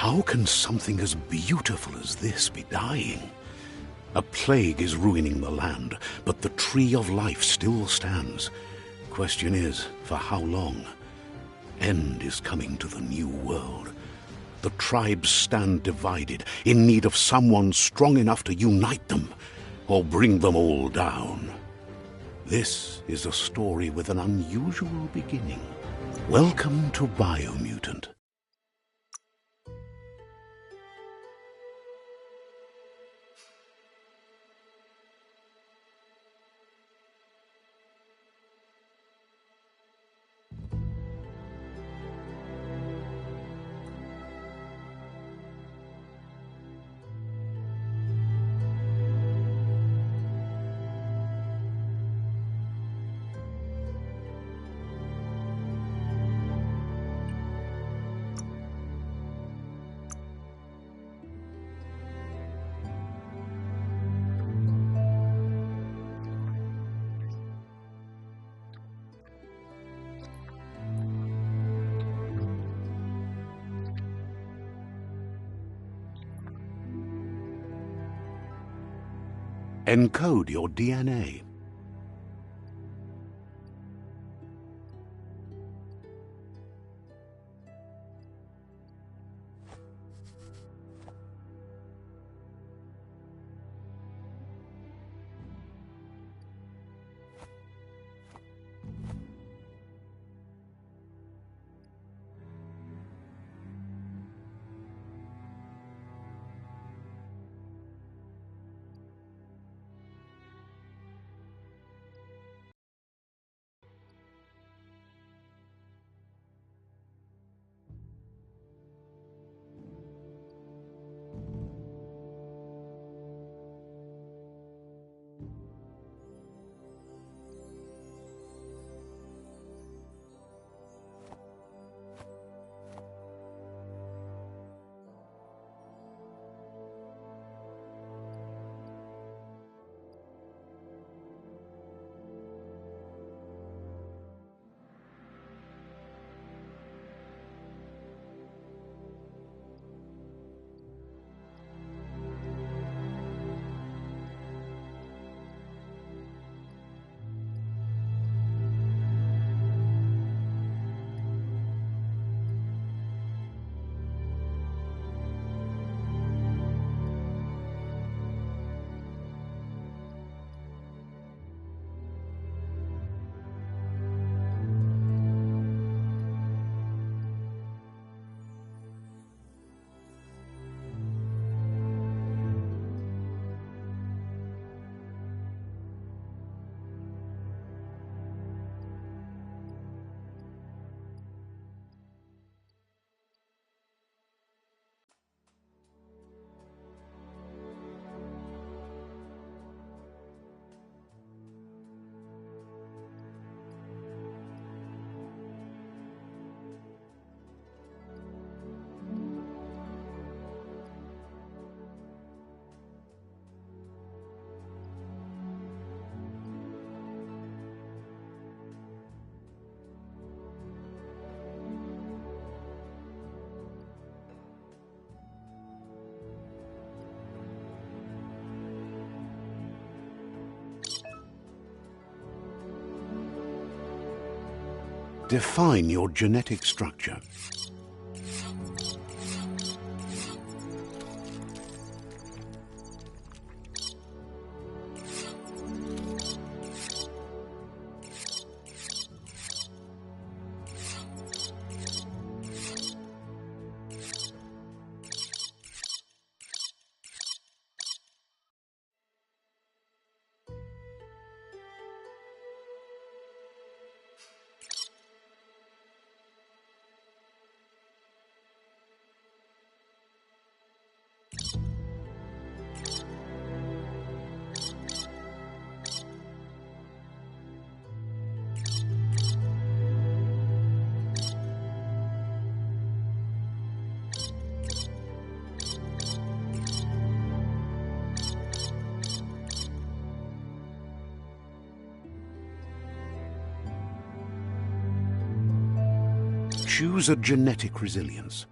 How can something as beautiful as this be dying? A plague is ruining the land, but the tree of life still stands. Question is, for how long? End is coming to the new world. The tribes stand divided, in need of someone strong enough to unite them, or bring them all down. This is a story with an unusual beginning. Welcome to Biomutant. Encode your DNA. Define your genetic structure. Choose a genetic resilience.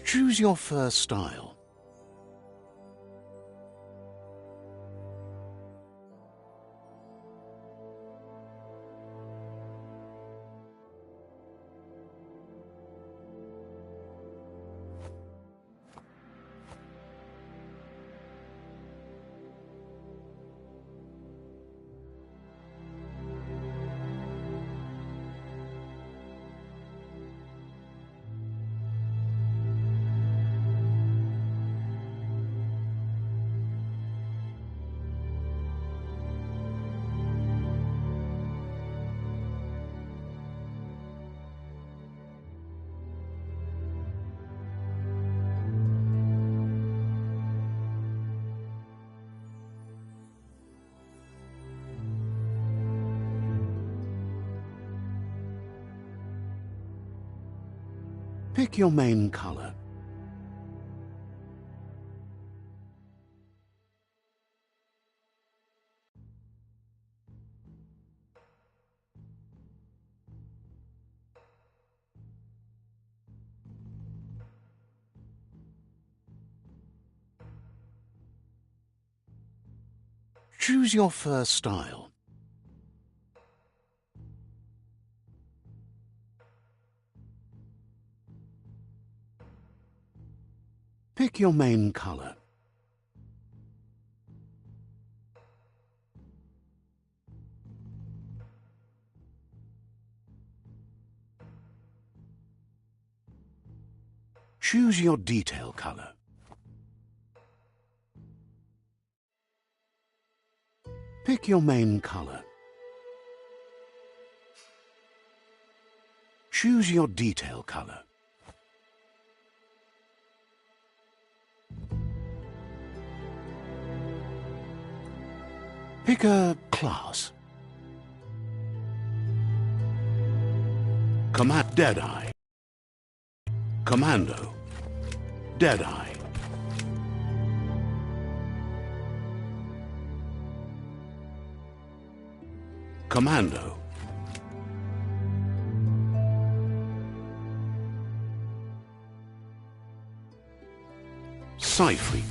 Choose your fur style. Pick your main color. Choose your fur style. Pick your main color. Choose your detail color. Pick your main color. Choose your detail color. Pick a class. Deadeye. Commando. Deadeye. Commando. Psy-Freak.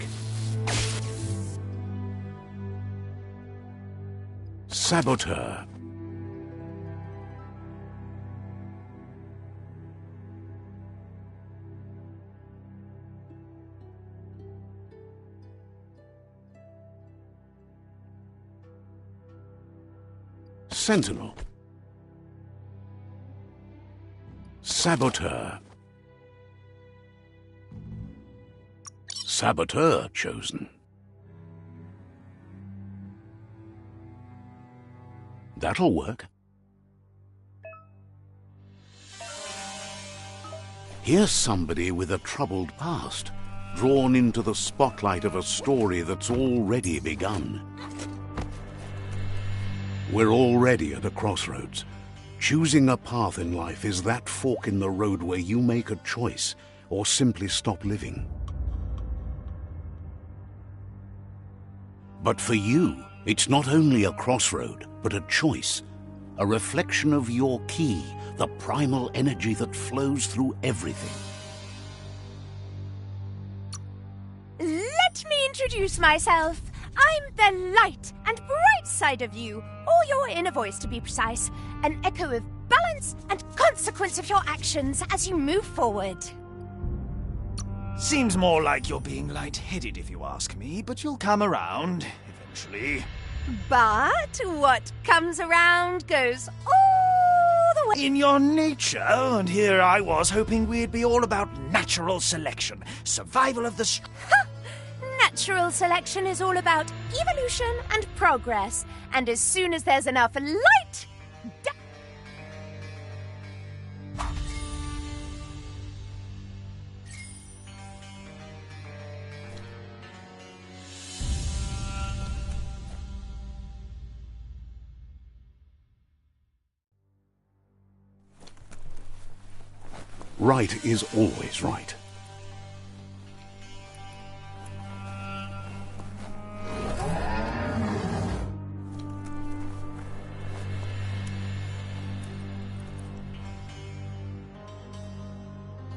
Saboteur. Sentinel. Saboteur. Saboteur chosen. That'll work. Here's somebody with a troubled past, drawn into the spotlight of a story that's already begun. We're already at a crossroads. Choosing a path in life is that fork in the road where you make a choice or simply stop living. But for you, it's not only a crossroad, but a choice, a reflection of your key, the primal energy that flows through everything. Let me introduce myself. I'm the light and bright side of you, or your inner voice to be precise, an echo of balance and consequence of your actions as you move forward. Seems more like you're being light-headed if you ask me, but you'll come around, eventually. But what comes around goes all the way. In your nature, and here I was hoping we'd be all about natural selection, survival of the Natural selection is all about evolution and progress, and as soon as there's enough light... Right is always right.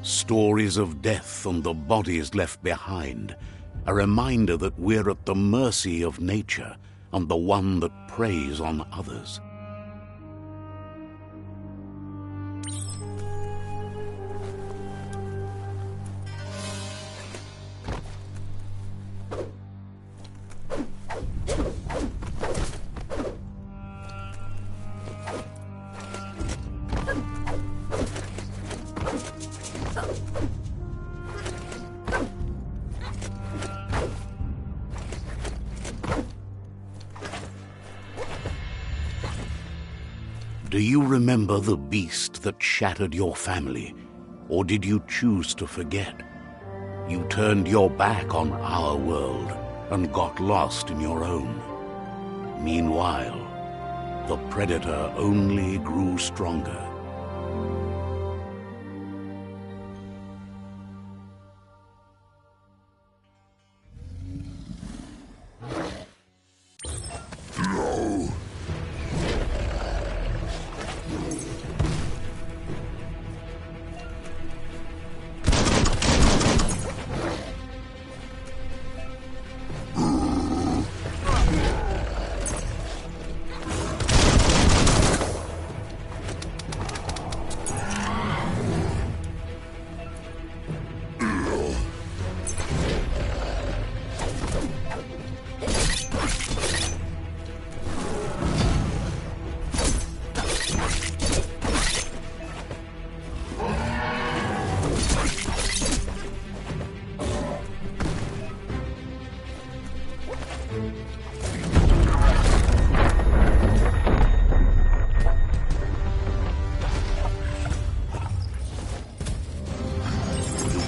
Stories of death and the bodies left behind, a reminder that we're at the mercy of nature and the one that preys on others. Do you remember the beast that shattered your family, or did you choose to forget? You turned your back on our world and got lost in your own. Meanwhile, the predator only grew stronger.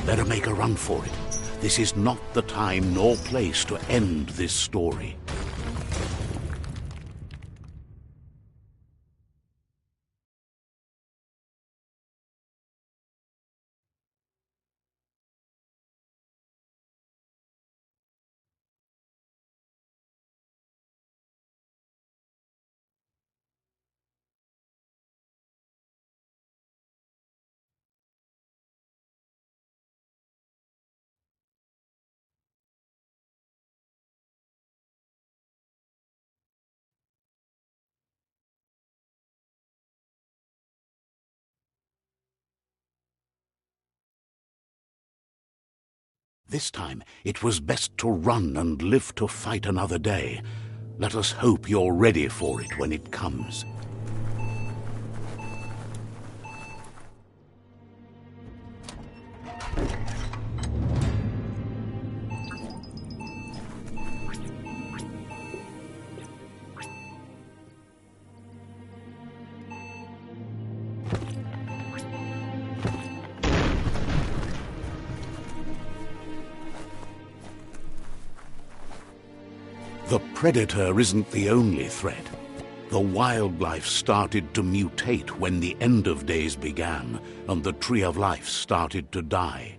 Better make a run for it. This is not the time nor place to end this story. This time, it was best to run and live to fight another day. Let us hope you're ready for it when it comes. The predator isn't the only threat. The wildlife started to mutate when the end of days began, and the tree of life started to die.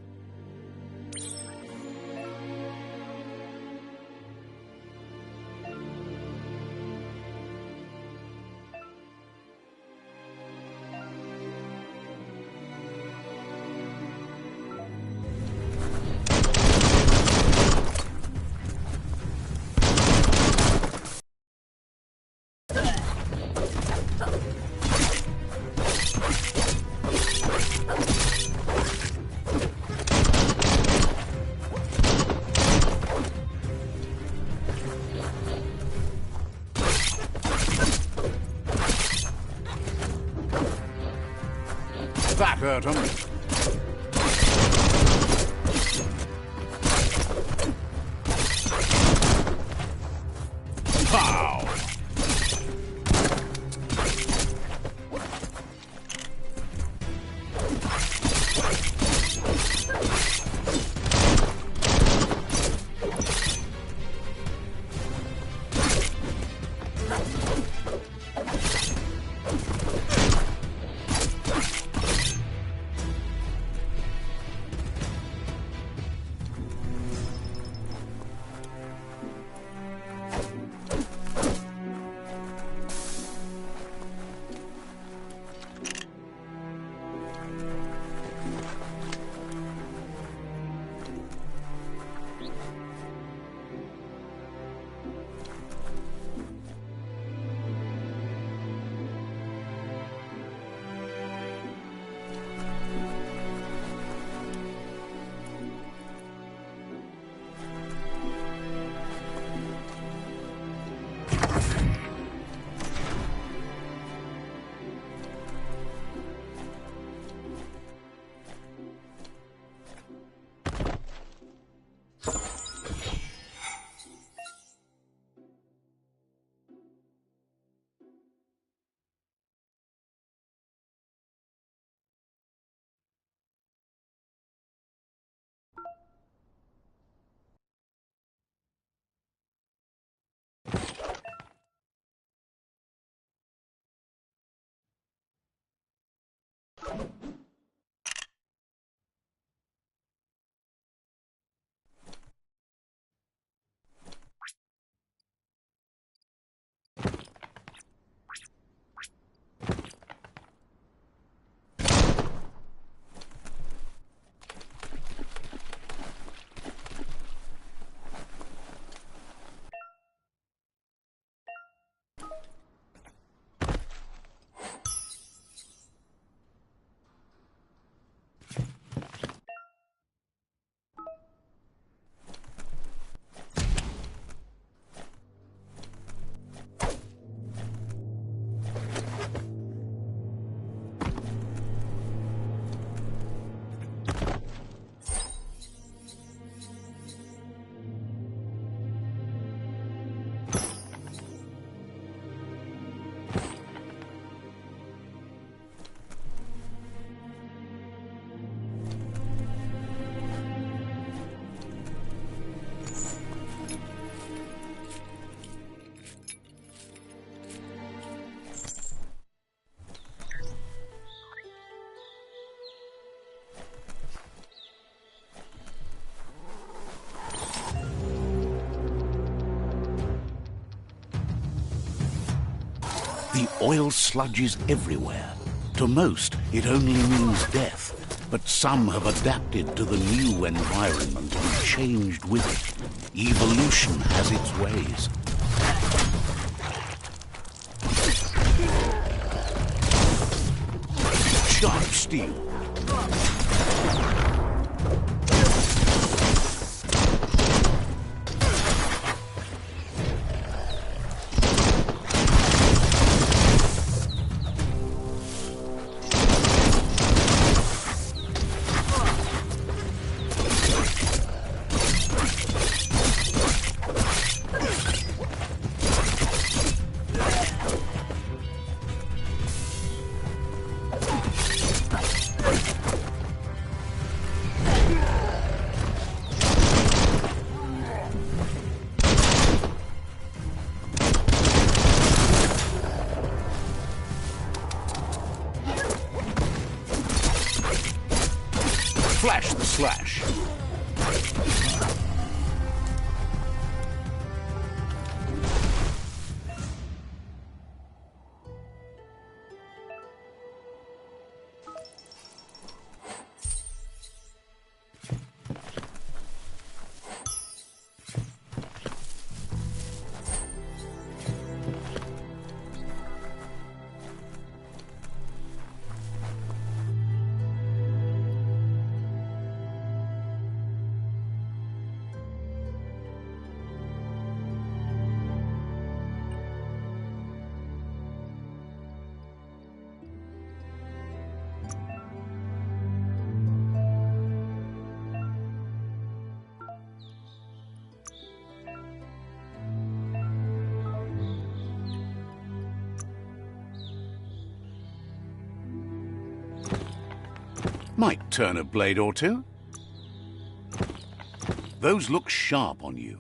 That hurt him. Pow! The oil sludge is everywhere. To most, it only means death, but some have adapted to the new environment and changed with it. Evolution has its ways. Sharp steel. Flash the slash. Might turn a blade or two. Those look sharp on you.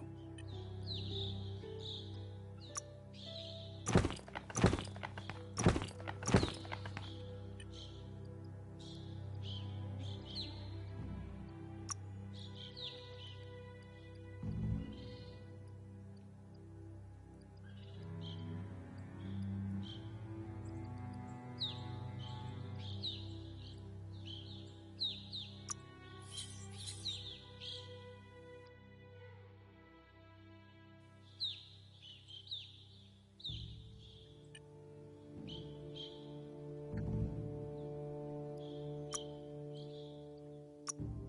Through.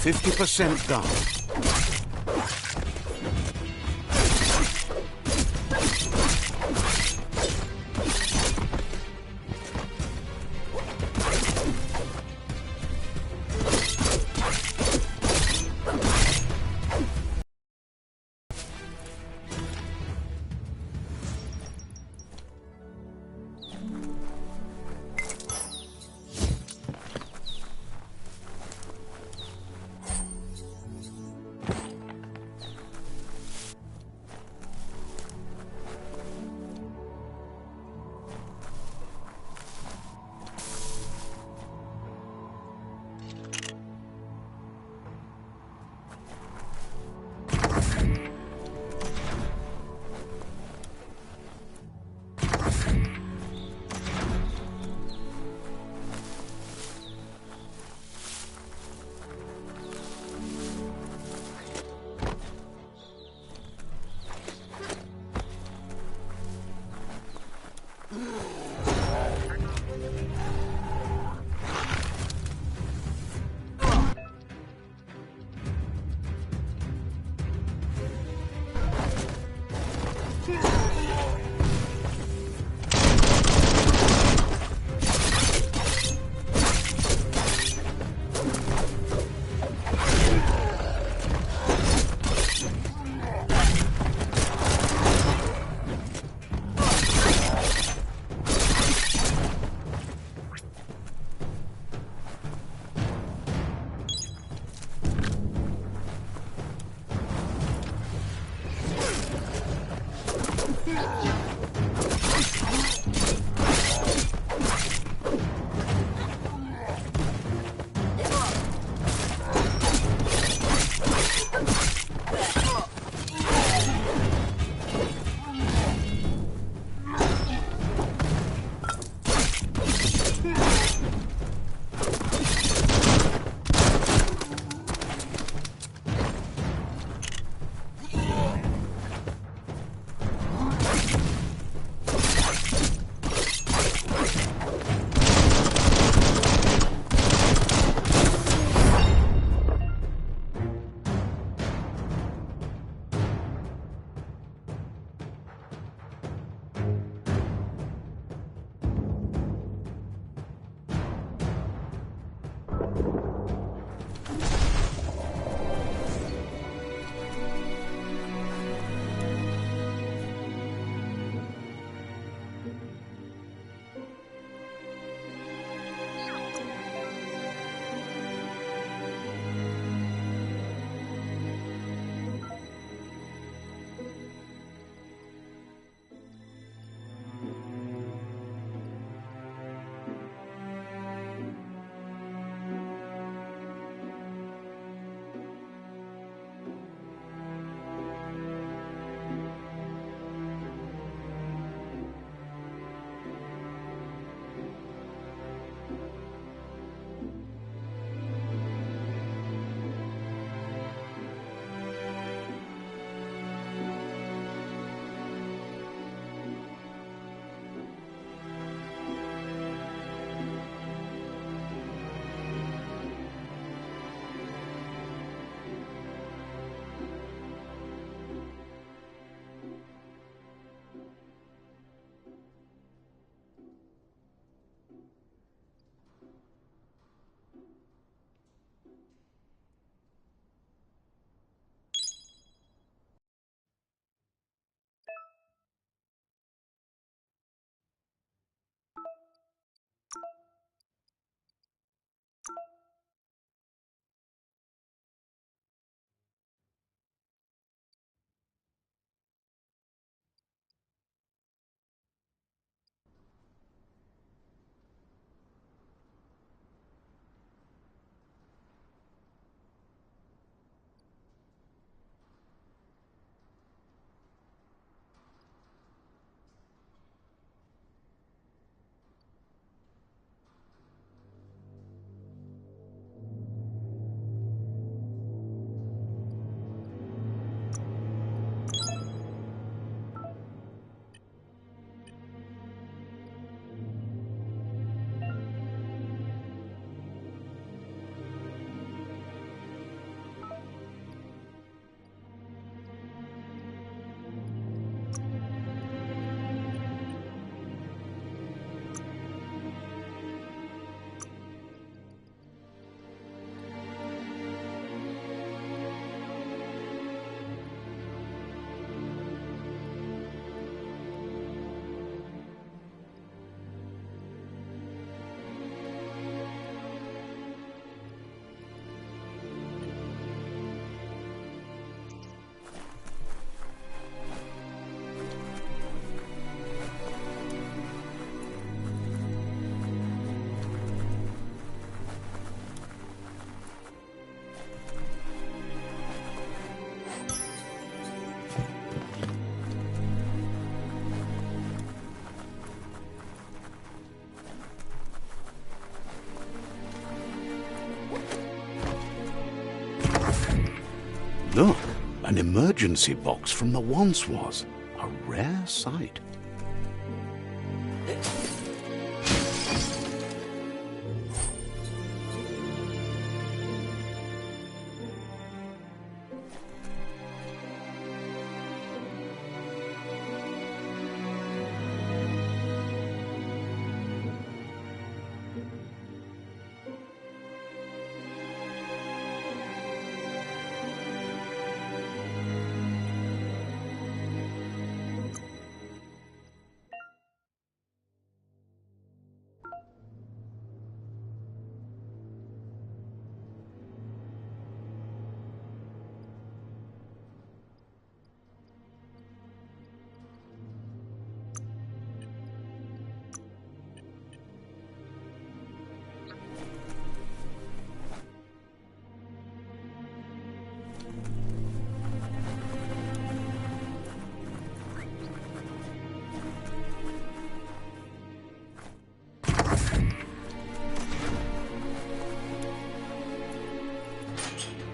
50% down. Look, an emergency box from the once was. A rare sight.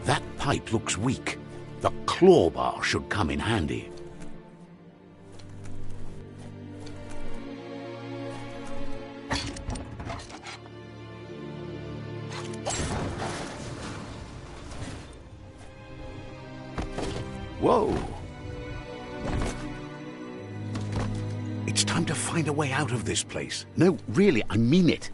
That pipe looks weak. The claw bar should come in handy. Whoa! It's time to find a way out of this place. No, really, I mean it.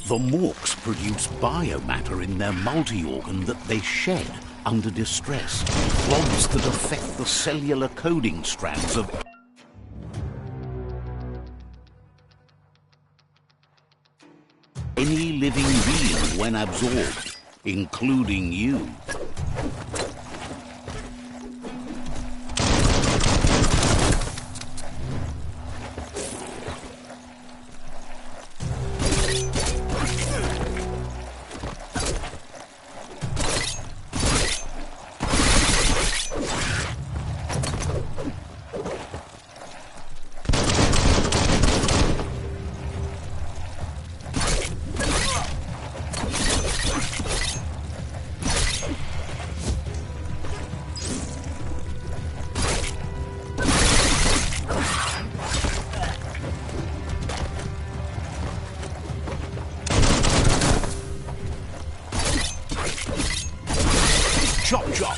The Morks produce biomatter in their multi-organ that they shed under distress. Clogs that affect the cellular coding strands of any living being when absorbed, including you. Chop, chop!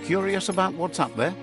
Curious about what's up there?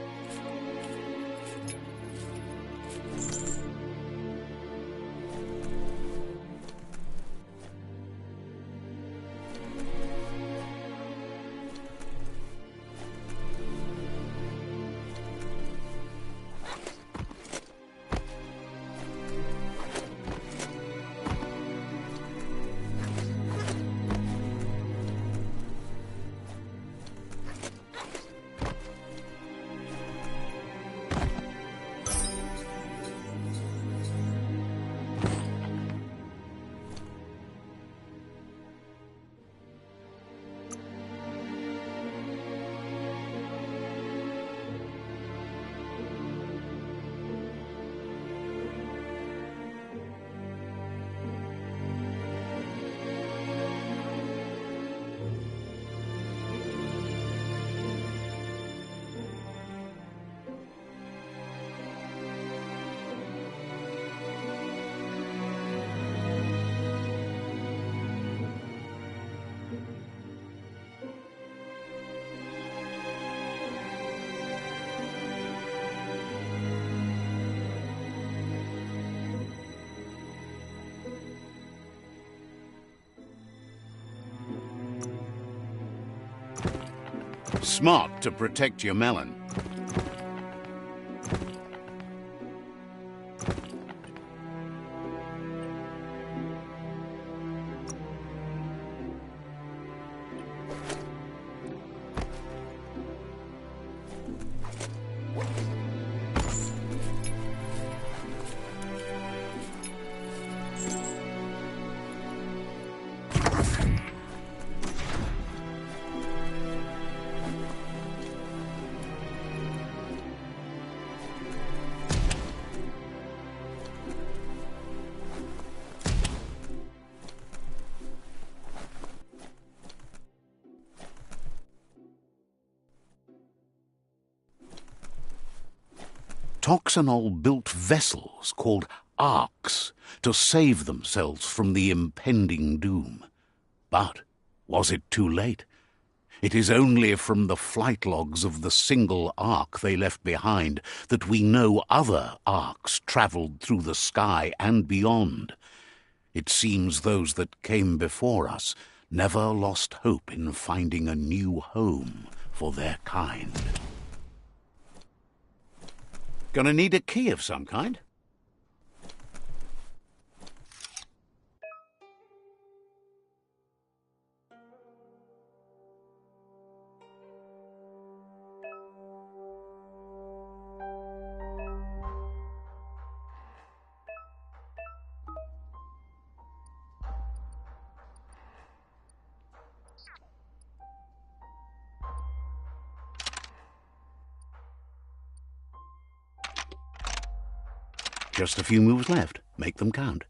Smart to protect your melon. Toxanol built vessels called arks to save themselves from the impending doom. But was it too late? It is only from the flight logs of the single ark they left behind that we know other arks travelled through the sky and beyond. It seems those that came before us never lost hope in finding a new home for their kind. Gonna need a key of some kind. Just a few moves left. Make them count.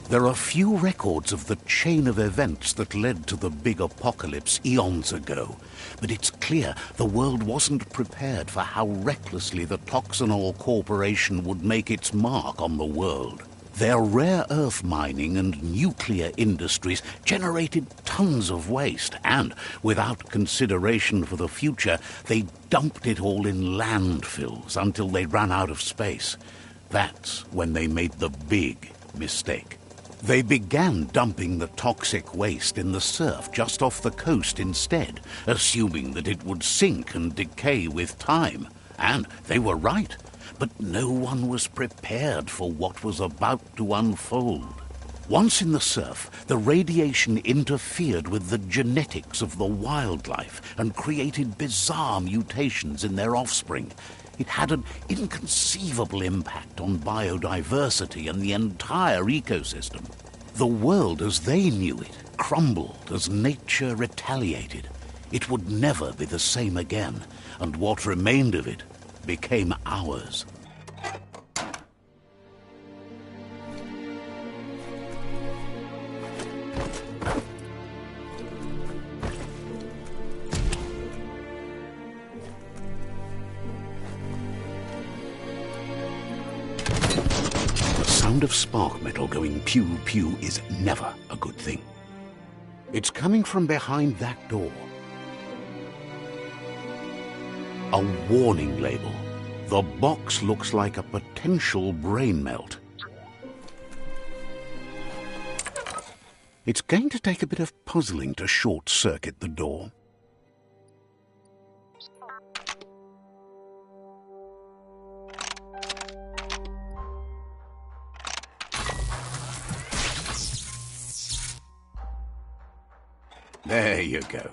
There are few records of the chain of events that led to the big apocalypse eons ago, but it's clear the world wasn't prepared for how recklessly the Toxanol Corporation would make its mark on the world. Their rare earth mining and nuclear industries generated tons of waste, and, without consideration for the future, they dumped it all in landfills until they ran out of space. That's when they made the big mistake. They began dumping the toxic waste in the surf just off the coast instead, assuming that it would sink and decay with time. And they were right. But no one was prepared for what was about to unfold. Once in the surf, the radiation interfered with the genetics of the wildlife and created bizarre mutations in their offspring. It had an inconceivable impact on biodiversity and the entire ecosystem. The world as they knew it crumbled as nature retaliated. It would never be the same again, and what remained of it became ours. The sound of spark metal going pew-pew is never a good thing. It's coming from behind that door. A warning label. The box looks like a potential brain melt. It's going to take a bit of puzzling to short-circuit the door. There you go.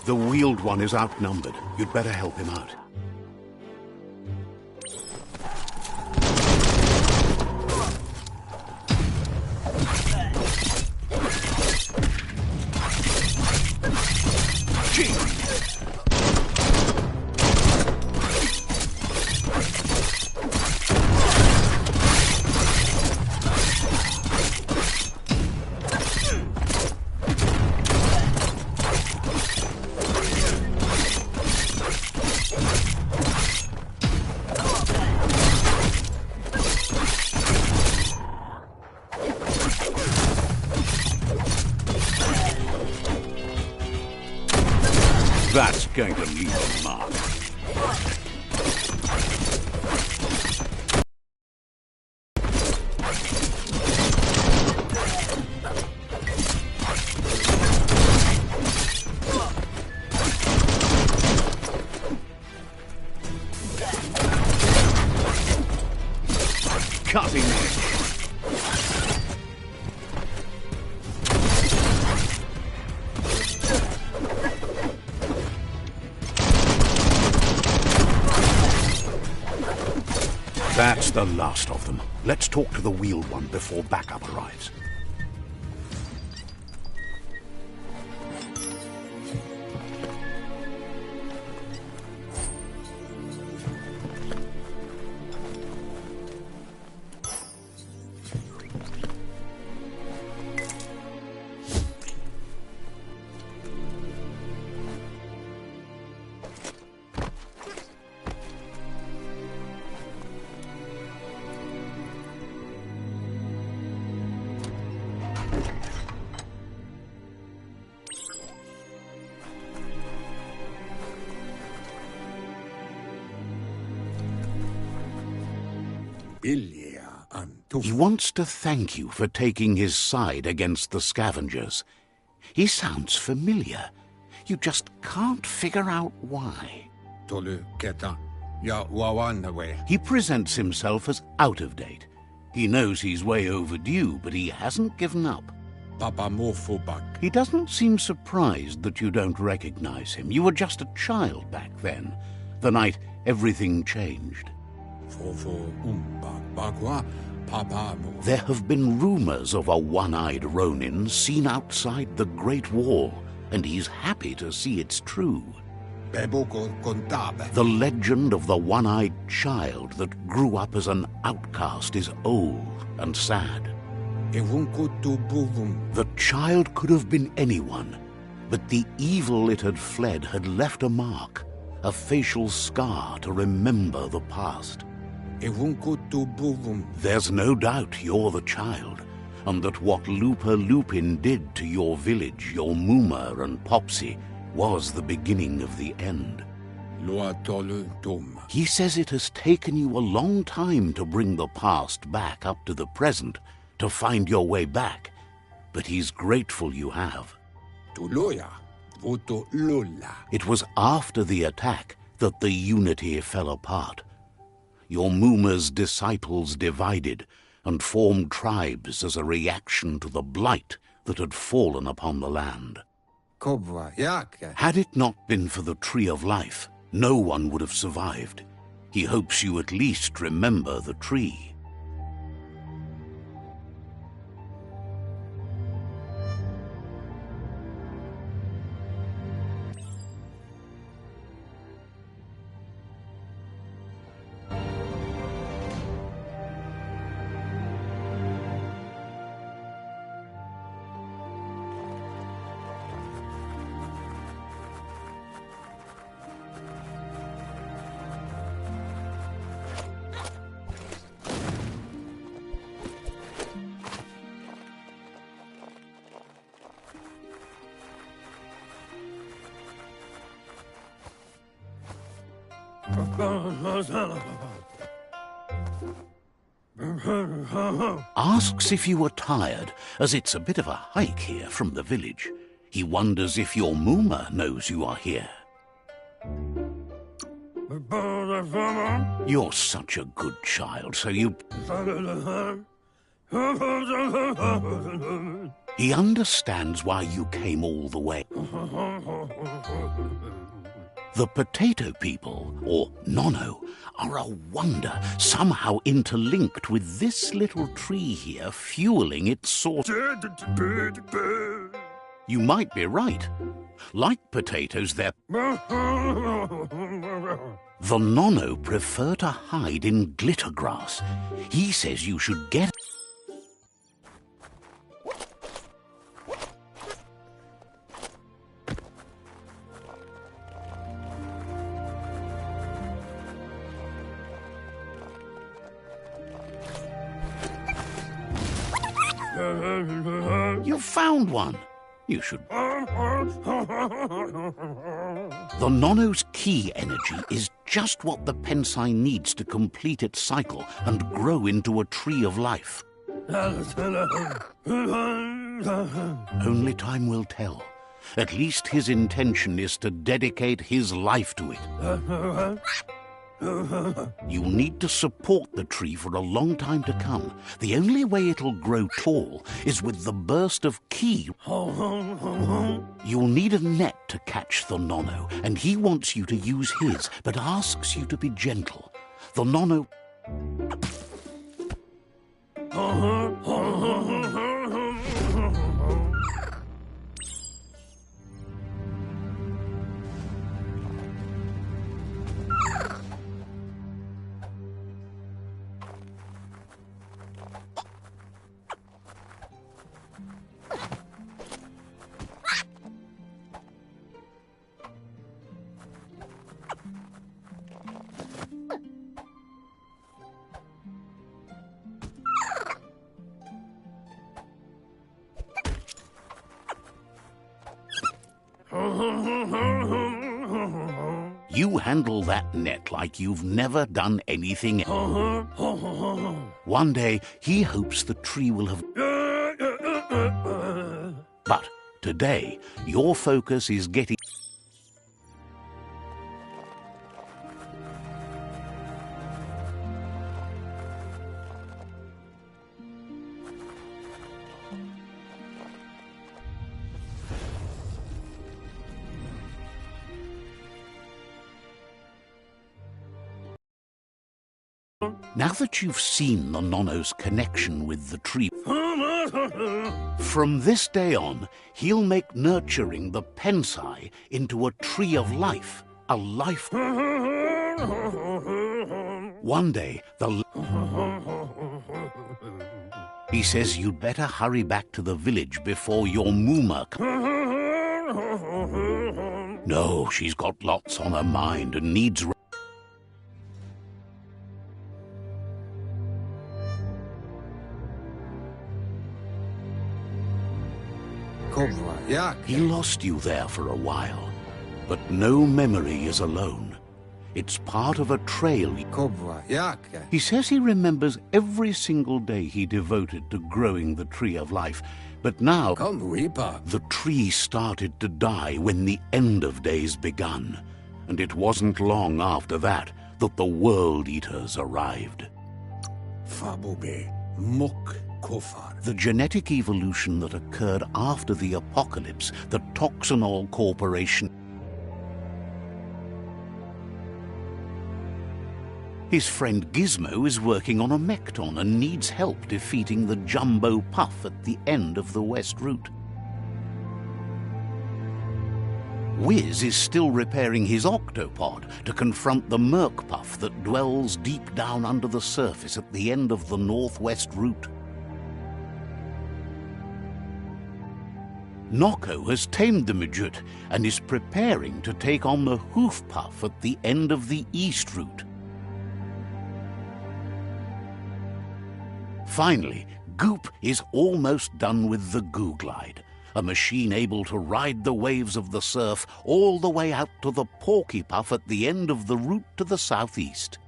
The Wheeled One is outnumbered. You'd better help him out. That's going to leave a mark. Cutting edge. That's the last of them. Let's talk to the Wheeled One before backup arrives. He wants to thank you for taking his side against the scavengers. He sounds familiar. You just can't figure out why. He presents himself as out of date. He knows he's way overdue, but he hasn't given up. He doesn't seem surprised that you don't recognize him. You were just a child back then, the night everything changed. There have been rumors of a one-eyed Ronin seen outside the Great Wall, and he's happy to see it's true. The legend of the one-eyed child that grew up as an outcast is old and sad. The child could have been anyone, but the evil it had fled had left a mark, a facial scar to remember the past. There's no doubt you're the child, and that what Lupa Lupin did to your village, your Muma and Popsy, was the beginning of the end. He says it has taken you a long time to bring the past back up to the present, to find your way back, but he's grateful you have. It was after the attack that the unity fell apart. Your Muma's disciples divided and formed tribes as a reaction to the blight that had fallen upon the land. Had it not been for the Tree of Life, no one would have survived. He hopes you at least remember the tree. Asks if you are tired, as it's a bit of a hike here from the village. He wonders if your Muma knows you are here. You're such a good child, so you... He understands why you came all the way. The potato people, or Nono, are a wonder, somehow interlinked with this little tree here fueling its source. You might be right. Like potatoes, they're... The Nono prefer to hide in glitter grass. He says you should get... You found one. You should... The Nono's key energy is just what the Pensai needs to complete its cycle and grow into a tree of life. Only time will tell. At least his intention is to dedicate his life to it. You'll need to support the tree for a long time to come. The only way it'll grow tall is with the burst of ki. You'll need a net to catch the Nono, and he wants you to use his, but asks you to be gentle. The Nono... You handle that net like you've never done anything else. One day, he hopes the tree will have... But today, your focus is getting... Now that you've seen the Nono's connection with the tree, from this day on, he'll make nurturing the Pensai into a tree of life, a life... One day, he says you'd better hurry back to the village before your Muma... No, she's got lots on her mind and needs... He lost you there for a while, but no memory is alone. It's part of a trail. He says he remembers every single day he devoted to growing the tree of life, but now the tree started to die when the end of days begun, and it wasn't long after that that the World Eaters arrived. The genetic evolution that occurred after the apocalypse, the Toxanol Corporation. His friend Gizmo is working on a Mekton and needs help defeating the Jumbo Puff at the end of the West Route. Wiz is still repairing his octopod to confront the Merc Puff that dwells deep down under the surface at the end of the Northwest Route. Noko has tamed the Midget and is preparing to take on the Hoof Puff at the end of the East Route. Finally, Goop is almost done with the Goo Glide, a machine able to ride the waves of the surf all the way out to the Porky Puff at the end of the route to the southeast.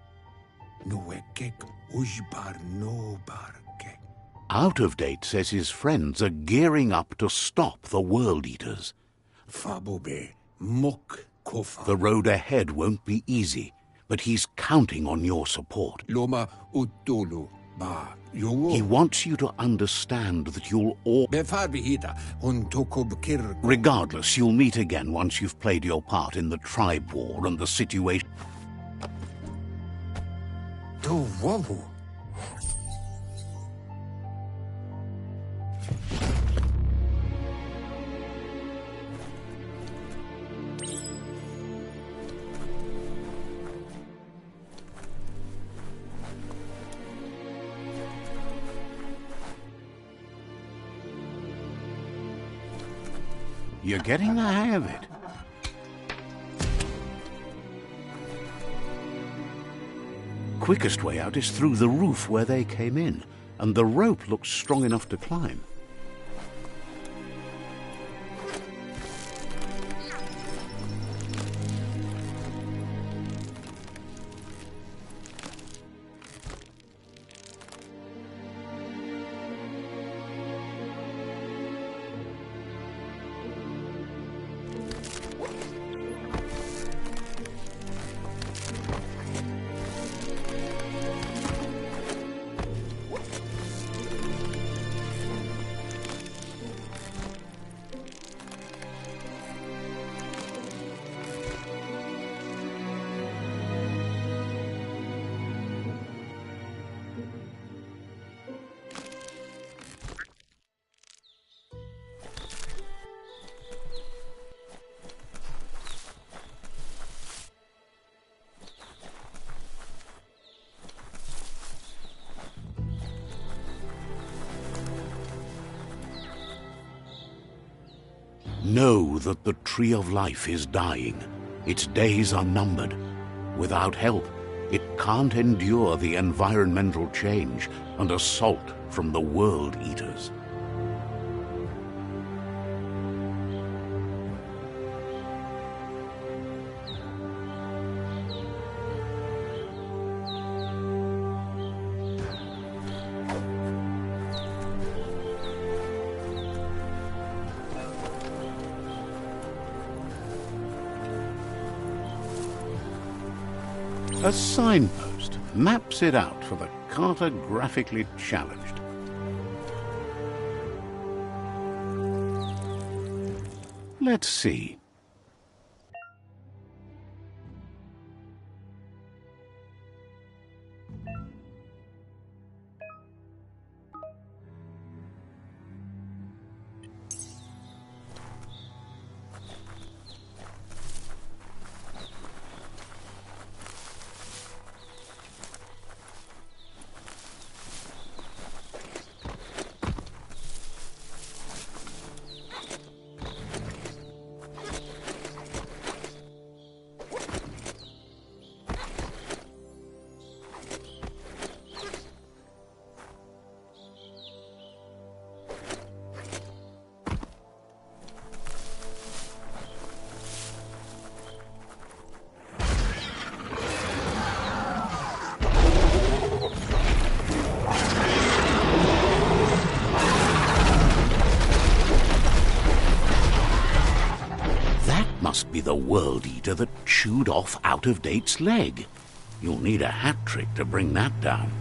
Out of Date says his friends are gearing up to stop the World Eaters. The road ahead won't be easy, but he's counting on your support. He wants you to understand that you'll all... Regardless, you'll meet again once you've played your part in the tribe war and the situation... You're getting the hang of it. Quickest way out is through the roof where they came in, and the rope looks strong enough to climb. Know that the Tree of Life is dying. Its days are numbered. Without help, it can't endure the environmental change and assault from the World Eaters. A signpost maps it out for the cartographically challenged. Let's see. Must be the World Eater that chewed off Out-of-Date's leg. You'll need a hat trick to bring that down.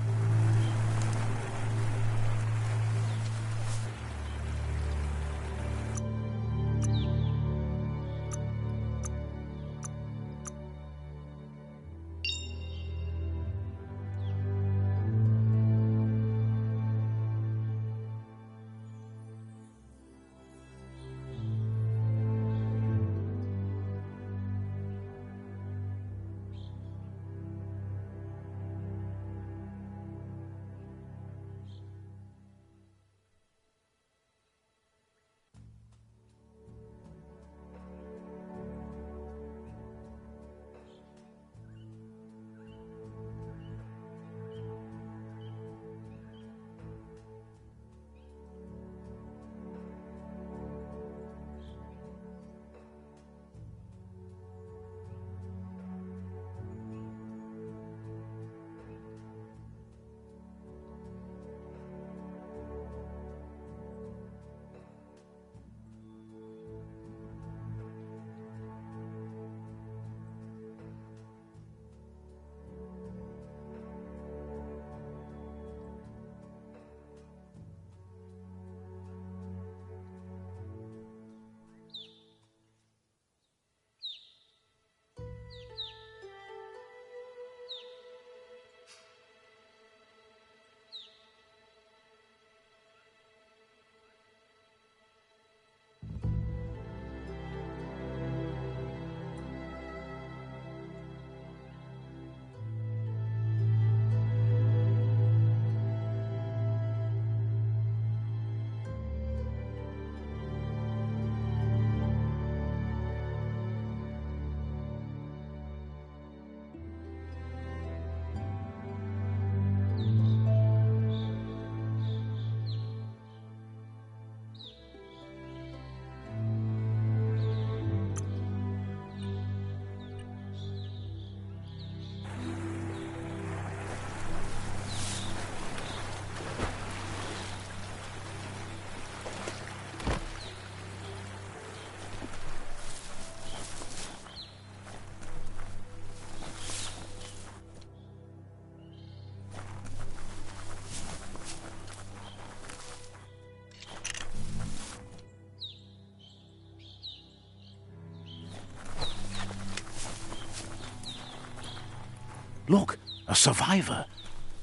Look, a survivor.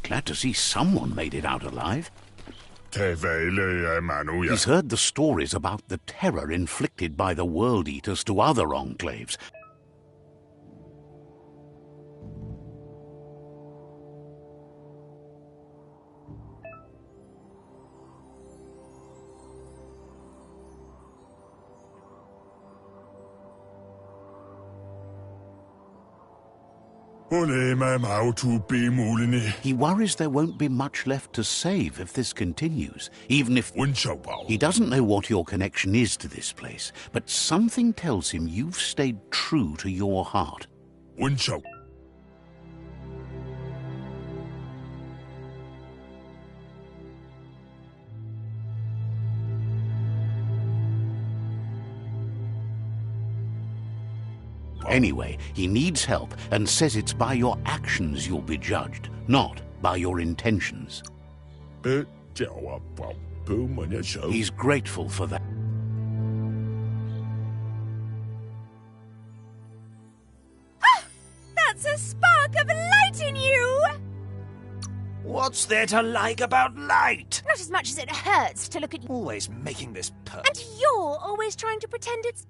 Glad to see someone made it out alive. He's heard the stories about the terror inflicted by the World Eaters to other enclaves. He worries there won't be much left to save if this continues, even if... He doesn't know what your connection is to this place, but something tells him you've stayed true to your heart. Anyway, he needs help and says it's by your actions you'll be judged, not by your intentions. He's grateful for that. That's a spark of light in you! What's there to like about light? Not as much as it hurts to look at you. Always making this And you're always trying to pretend it's...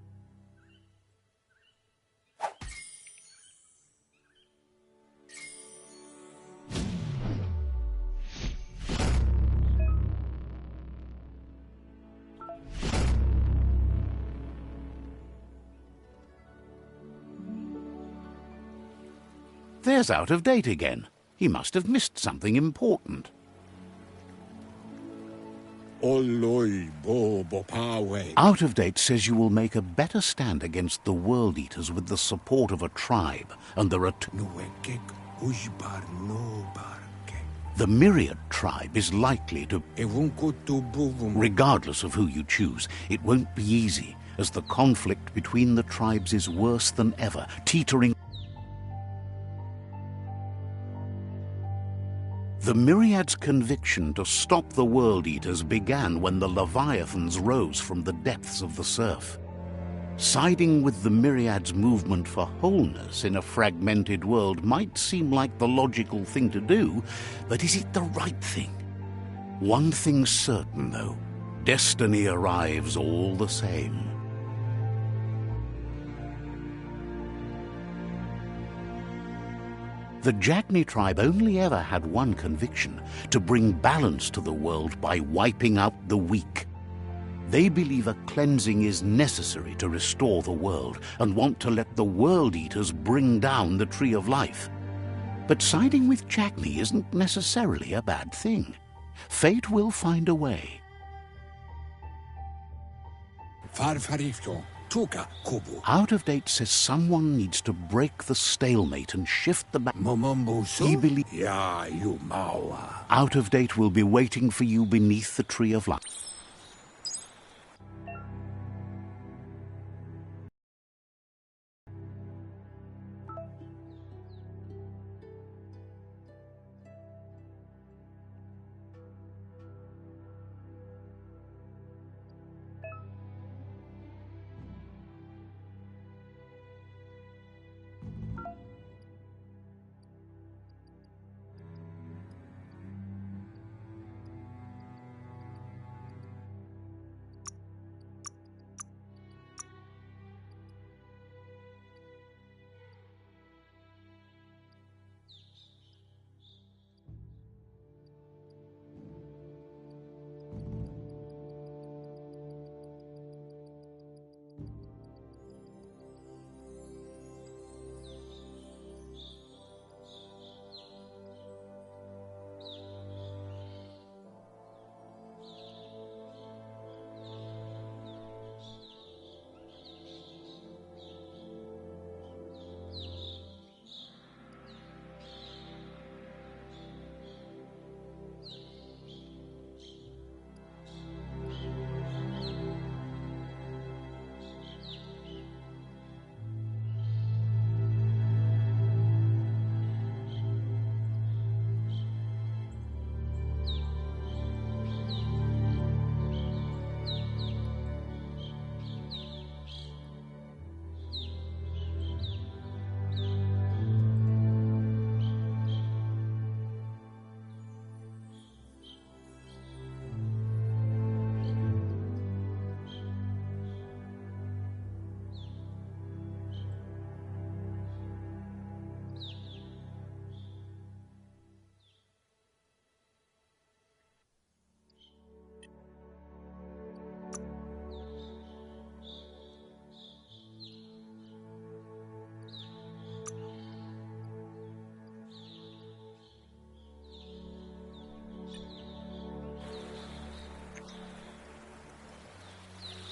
There's Out of Date again. He must have missed something important. Out of Date says you will make a better stand against the World Eaters with the support of a tribe, and there are The Myriad tribe is likely to... Regardless of who you choose, it won't be easy, as the conflict between the tribes is worse than ever, teetering... The Myriad's conviction to stop the World Eaters began when the Leviathans rose from the depths of the surf. Siding with the Myriad's movement for wholeness in a fragmented world might seem like the logical thing to do, but is it the right thing? One thing's certain, though. Destiny arrives all the same. The Jagni tribe only ever had one conviction: to bring balance to the world by wiping out the weak. They believe a cleansing is necessary to restore the world and want to let the World Eaters bring down the Tree of Life. But siding with Jagni isn't necessarily a bad thing. Fate will find a way. Out of Date says someone needs to break the stalemate and shift the He believes Out of Date will be waiting for you beneath the Tree of Life.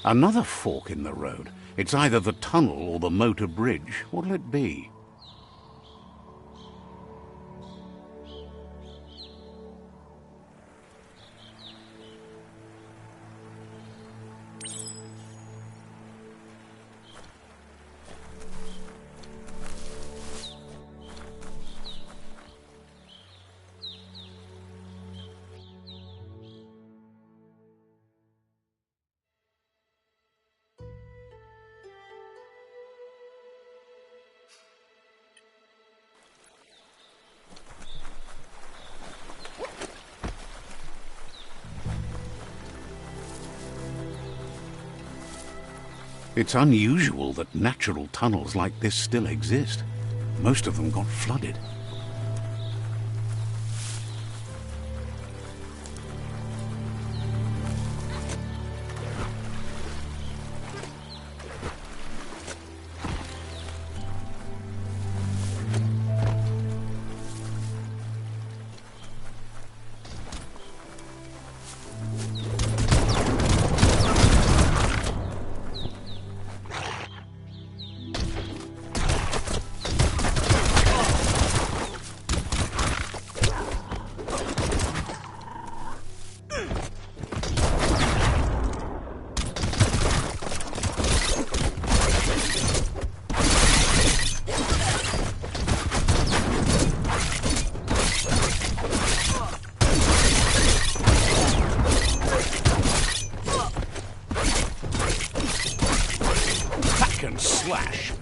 Another fork in the road. It's either the tunnel or the motor bridge. What'll it be? It's unusual that natural tunnels like this still exist. Most of them got flooded. And slash.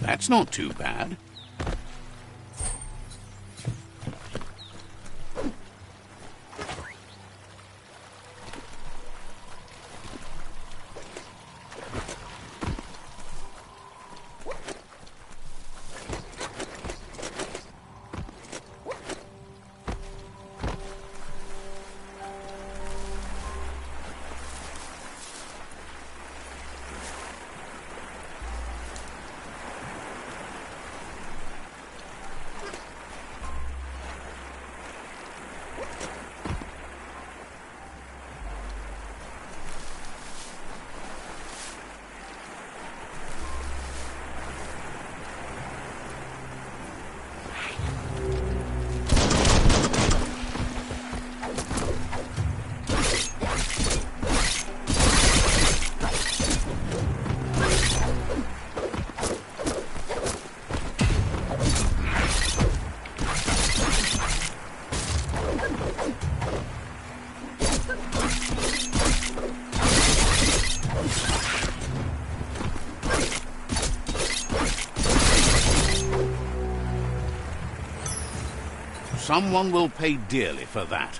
That's not too bad. Someone will pay dearly for that.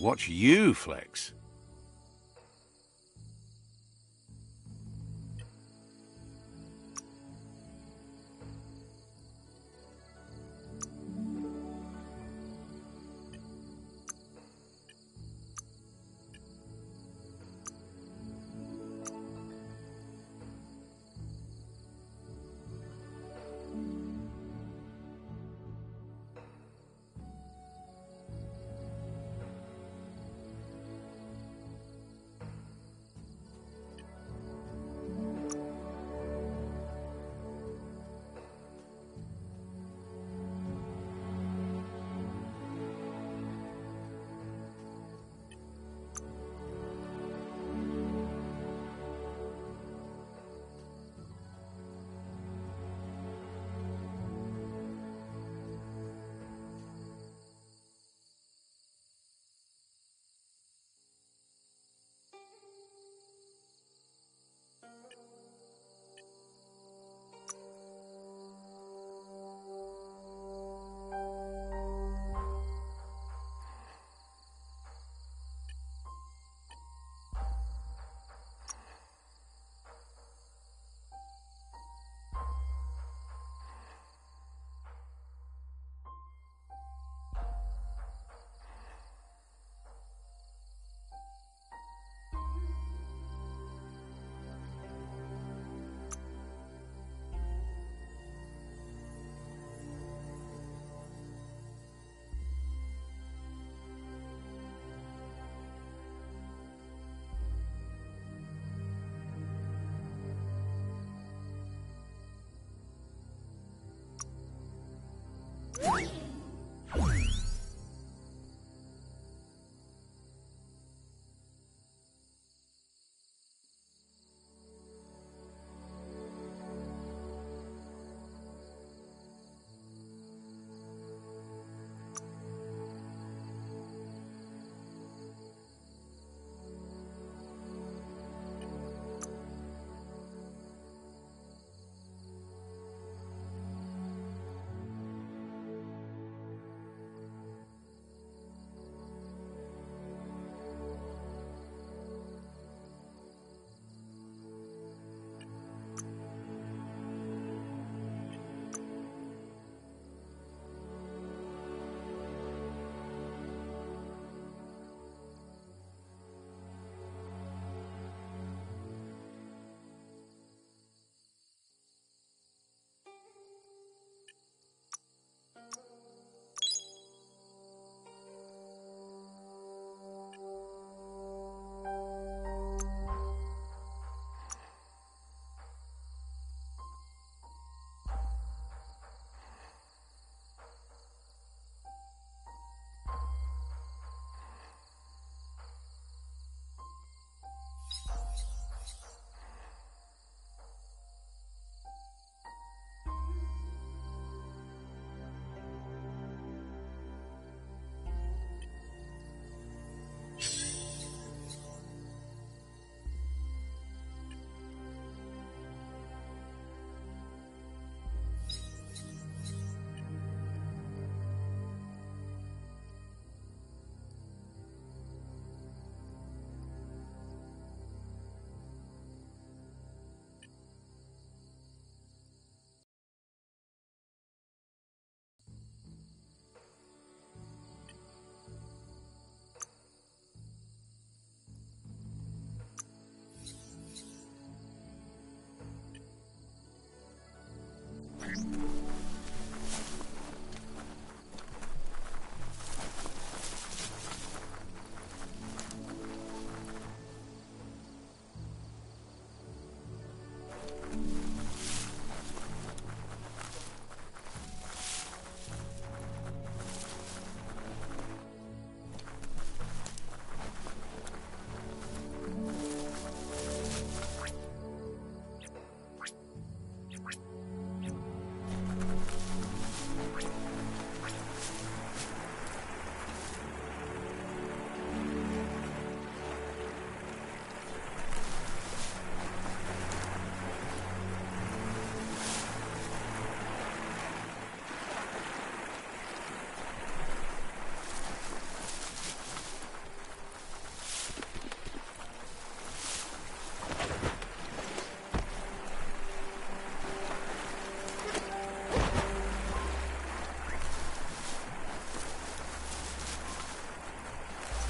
Watch you flex.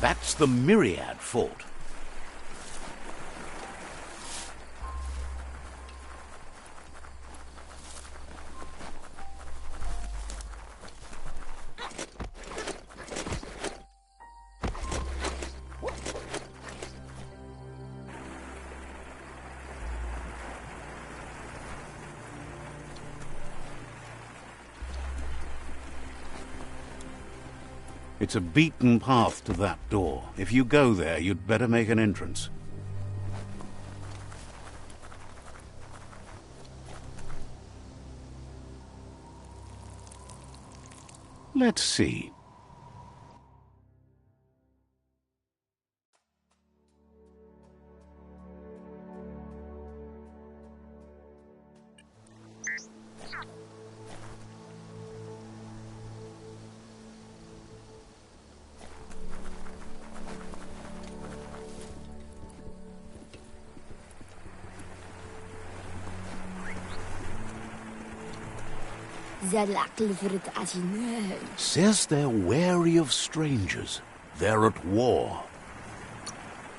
That's the Myriad Fort. It's a beaten path to that door. If you go there, you'd better make an entrance. Let's see. Says they're wary of strangers. They're at war.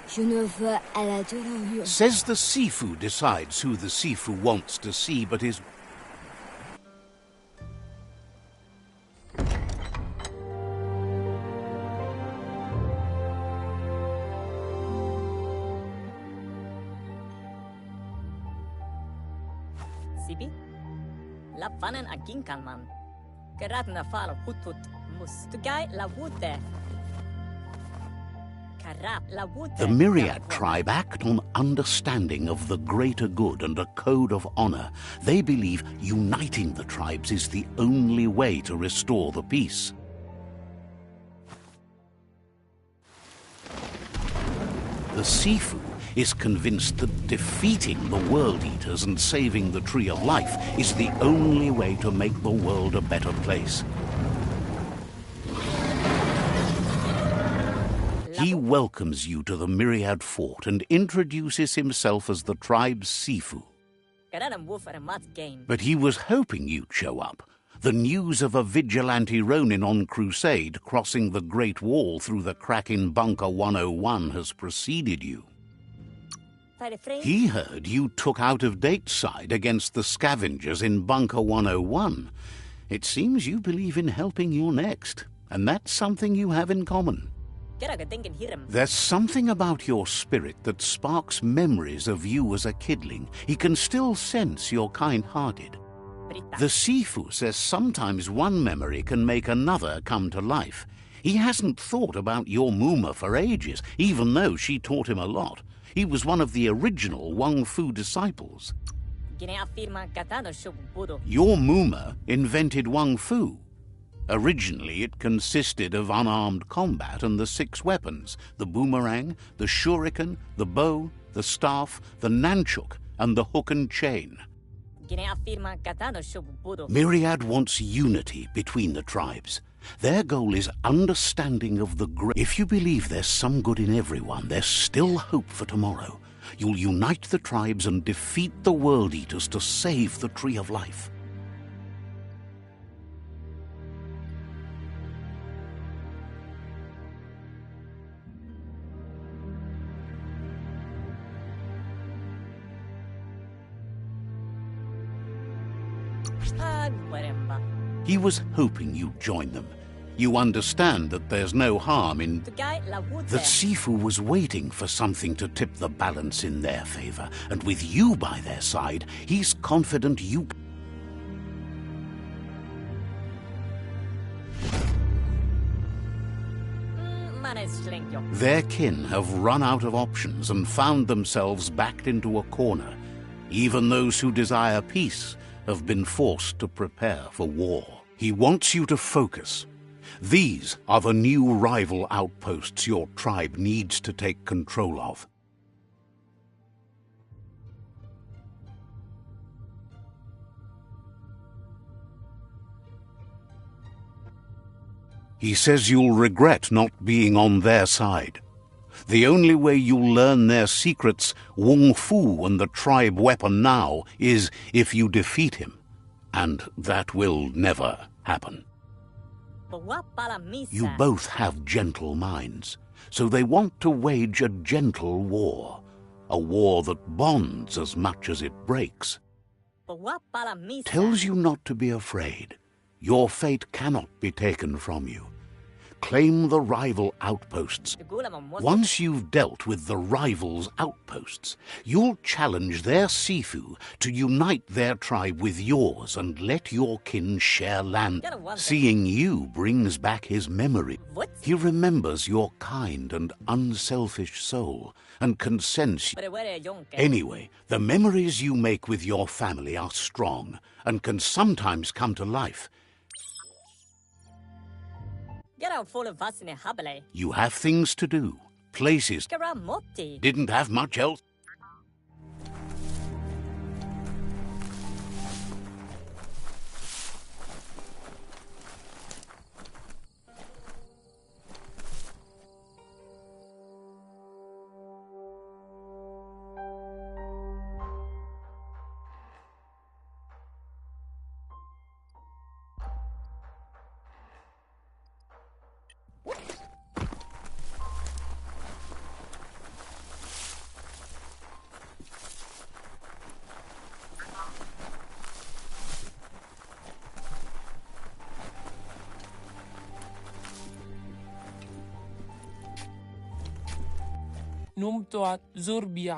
Says the Sifu decides who the Sifu wants to see, but is... Sibi? La vanen aginkan man. Geradna fal hutut mustugai la wute. Karab la wute. The Myriad tribe act on understanding of the greater good and a code of honor. They believe uniting the tribes is the only way to restore the peace. The Sifu is convinced that defeating the World Eaters and saving the Tree of Life is the only way to make the world a better place. He welcomes you to the Myriad Fort and introduces himself as the tribe's Sifu. But he was hoping you'd show up. The news of a vigilante Ronin on crusade crossing the Great Wall through the crack in Bunker 101 has preceded you. He heard you took out-of-date side against the scavengers in Bunker 101. It seems you believe in helping your next, and that's something you have in common. There's something about your spirit that sparks memories of you as a kidling. He can still sense you're kind-hearted. The Sifu says sometimes one memory can make another come to life. He hasn't thought about your Muma for ages, even though she taught him a lot. He was one of the original Wang Fu disciples. Your Muma invented Wang Fu. Originally, it consisted of unarmed combat and the 6 weapons: the boomerang, the shuriken, the bow, the staff, the nunchuk, and the hook and chain. Myriad wants unity between the tribes. Their goal is understanding of the great. If you believe there's some good in everyone, there's still hope for tomorrow. You'll unite the tribes and defeat the World Eaters to save the Tree of Life. He was hoping you'd join them. You understand that there's no harm in... That Sifu was waiting for something to tip the balance in their favor, and with you by their side, he's confident you... Their kin have run out of options and found themselves backed into a corner. Even those who desire peace have been forced to prepare for war. He wants you to focus. These are the new rival outposts your tribe needs to take control of. He says you'll regret not being on their side. The only way you'll learn their secrets, Wung Fu and the tribe weapon now, is if you defeat him. And that will never happen. You both have gentle minds. So they want to wage a gentle war. A war that bonds as much as it breaks. Tells you not to be afraid. Your fate cannot be taken from you. Claim the rival outposts. Once you've dealt with the rivals' outposts, you'll challenge their Sifu to unite their tribe with yours and let your kin share land. Seeing you brings back his memory. He remembers your kind and unselfish soul and can sense you. Anyway, the memories you make with your family are strong and can sometimes come to life. You have things to do, places. Didn't have much else.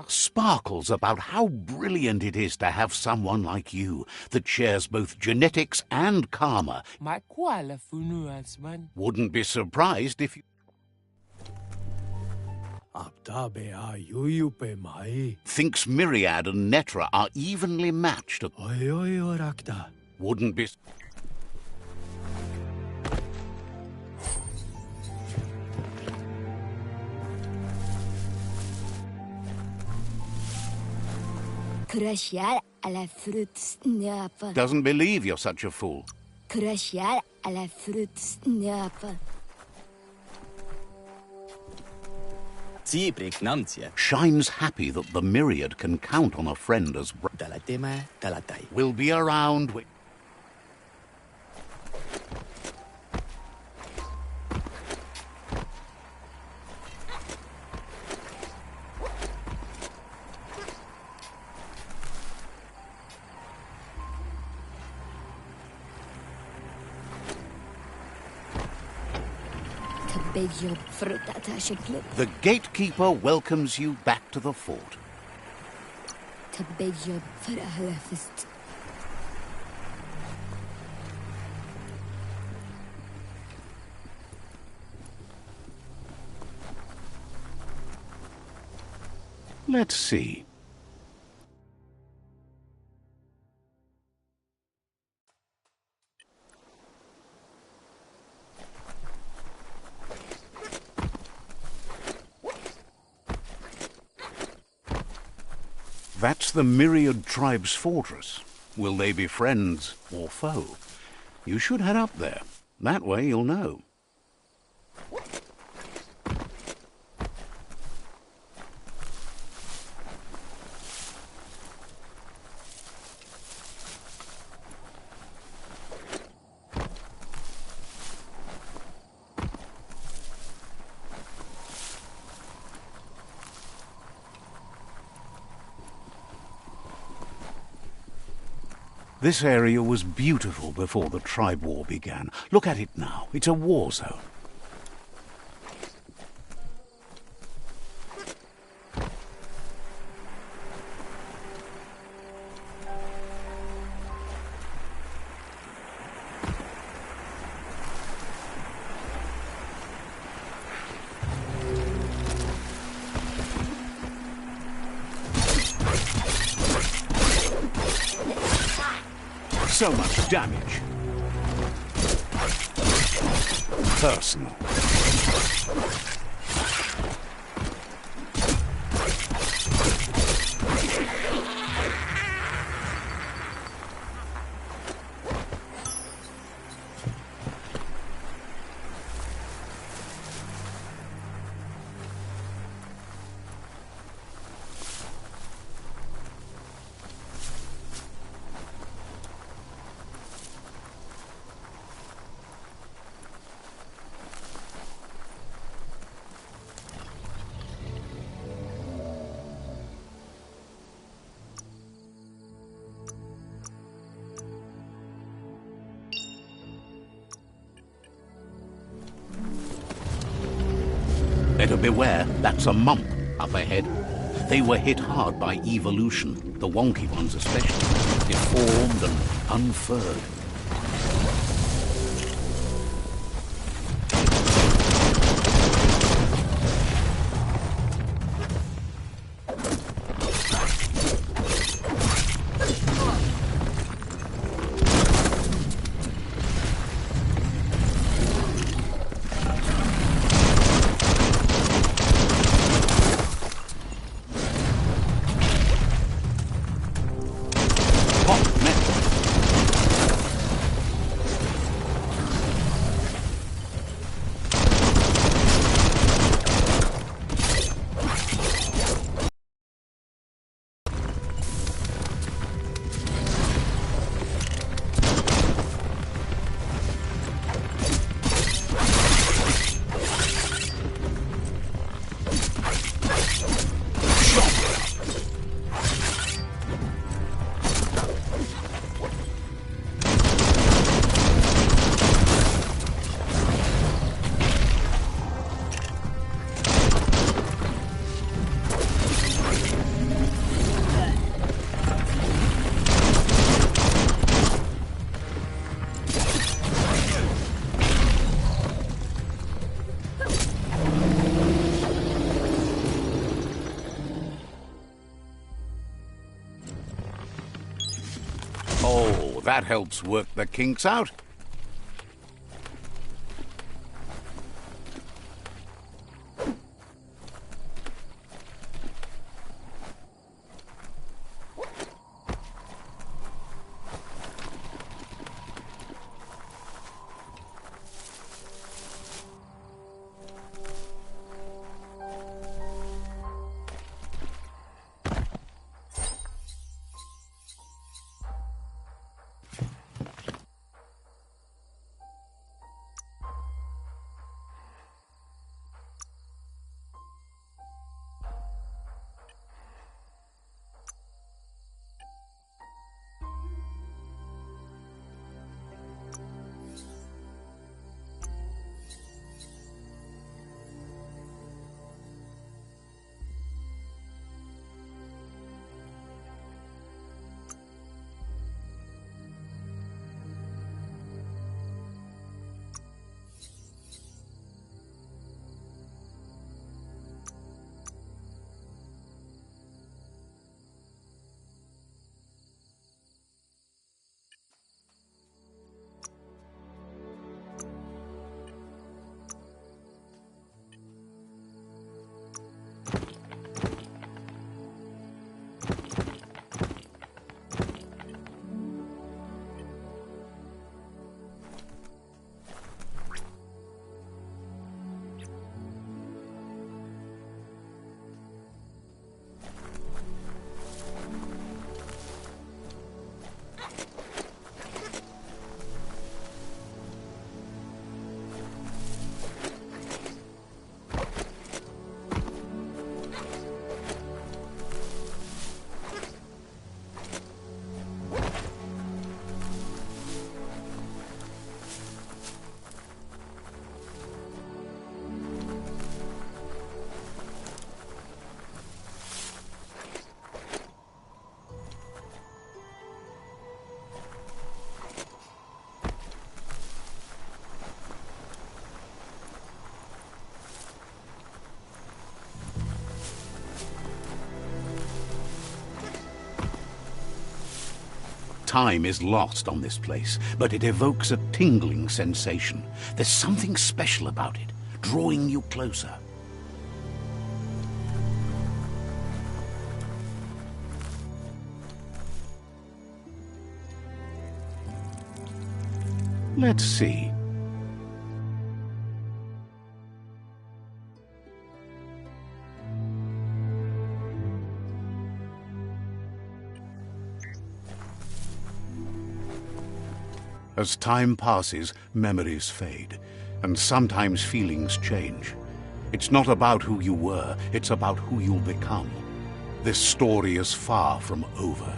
Sparkles about how brilliant it is to have someone like you that shares both genetics and karma. Wouldn't be surprised if you... Thinks Myriad and Netra are evenly matched. Wouldn't be... Doesn't believe you're such a fool. Shine's happy that the Myriad can count on a friend as... We'll be around... The gatekeeper welcomes you back to the fort. Let's see. That's the Myriad tribe's fortress. Will they be friends or foe? You should head up there. That way you'll know. This area was beautiful before the tribe war began. Look at it now. It's a war zone. So much damage. Personal. Better beware, that's a mump up ahead. They were hit hard by evolution, the wonky ones especially, deformed and unfurred. Oh, that helps work the kinks out. Time is lost on this place, but it evokes a tingling sensation. There's something special about it, drawing you closer. Let's see. As time passes, memories fade, and sometimes feelings change. It's not about who you were, it's about who you'll become. This story is far from over.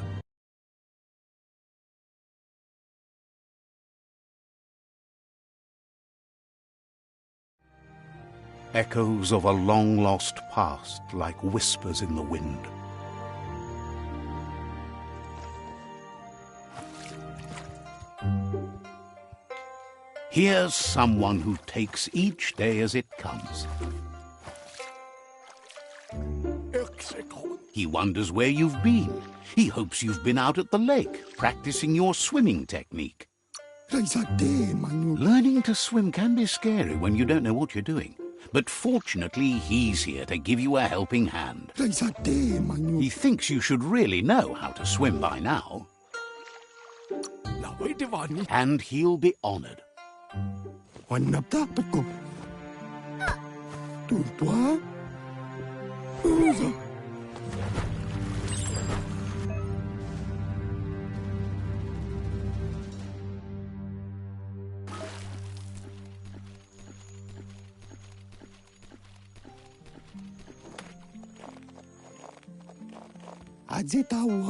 Echoes of a long-lost past like whispers in the wind. Here's someone who takes each day as it comes. He wonders where you've been. He hopes you've been out at the lake, practicing your swimming technique. Learning to swim can be scary when you don't know what you're doing. But fortunately, he's here to give you a helping hand. He thinks you should really know how to swim by now. And he'll be honored.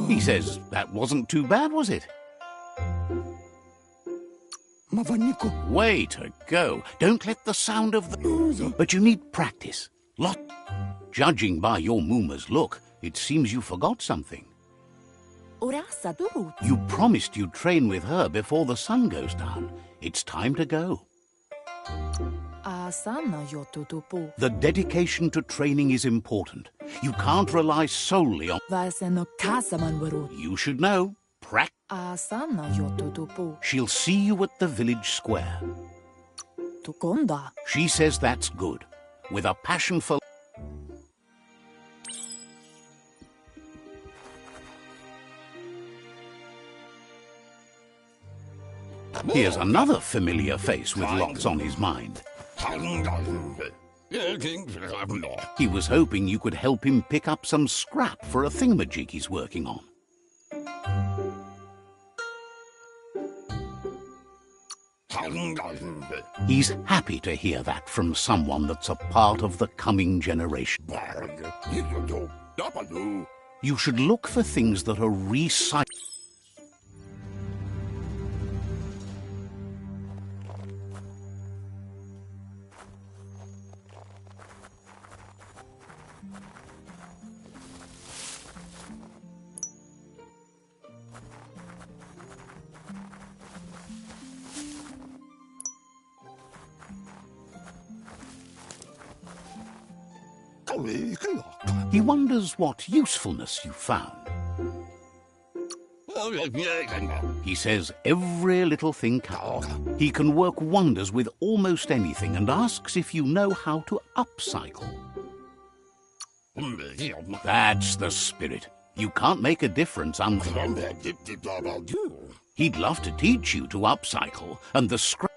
He says, that wasn't too bad, was it? Way to go. Don't let the sound of the... But you need practice. Lot. Judging by your Mooma's look, it seems you forgot something. You promised you'd train with her before the sun goes down. It's time to go. The dedication to training is important. You can't rely solely on... You should know. She'll see you at the village square. She says that's good. With a passion for... Here's another familiar face with lots on his mind. He was hoping you could help him pick up some scrap for a thingamajig he's working on. He's happy to hear that from someone that's a part of the coming generation. You should look for things that are recycled. He wonders what usefulness you found. He says every little thing counts. He can work wonders with almost anything and asks if you know how to upcycle. That's the spirit. You can't make a difference until... He'd love to teach you to upcycle, and the scrap...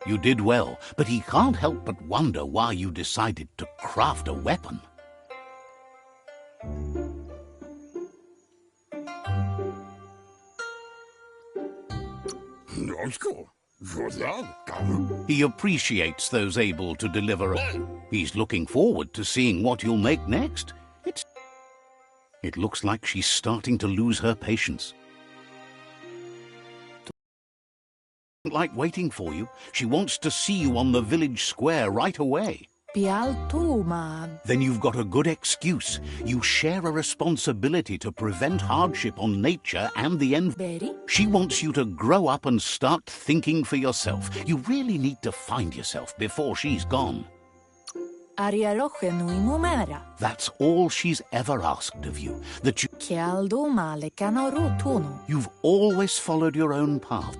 You did well, but he can't help but wonder why you decided to craft a weapon. He appreciates those able to deliver. He's looking forward to seeing what you'll make next. It looks like she's starting to lose her patience. Like waiting for you. She wants to see you on the village square right away. Then you've got a good excuse. You share a responsibility to prevent hardship on nature and the environment. She wants you to grow up and start thinking for yourself. You really need to find yourself before she's gone. That's all she's ever asked of you. That you've always followed your own path.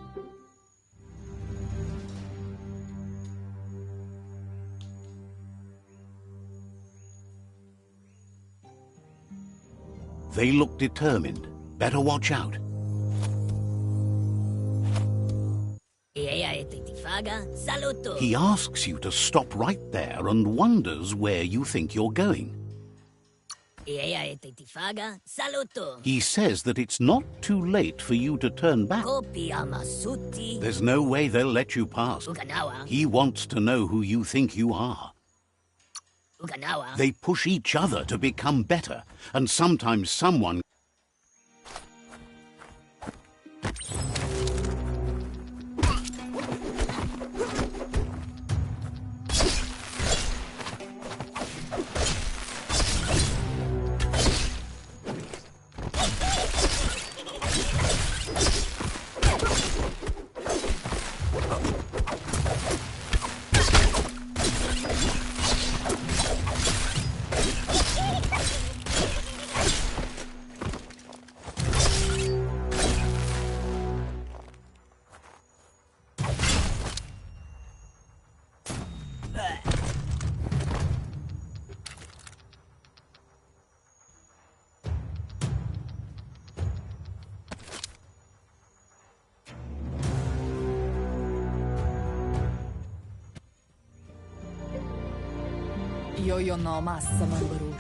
They look determined. Better watch out. He asks you to stop right there and wonders where you think you're going. He says that it's not too late for you to turn back. There's no way they'll let you pass. He wants to know who you think you are. They push each other to become better, and sometimes someone...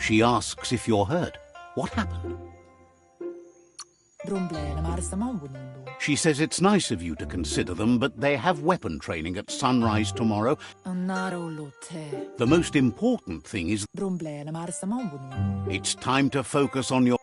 She asks if you're hurt. What happened? She says it's nice of you to consider them, but they have weapon training at sunrise tomorrow. The most important thing is it's time to focus on your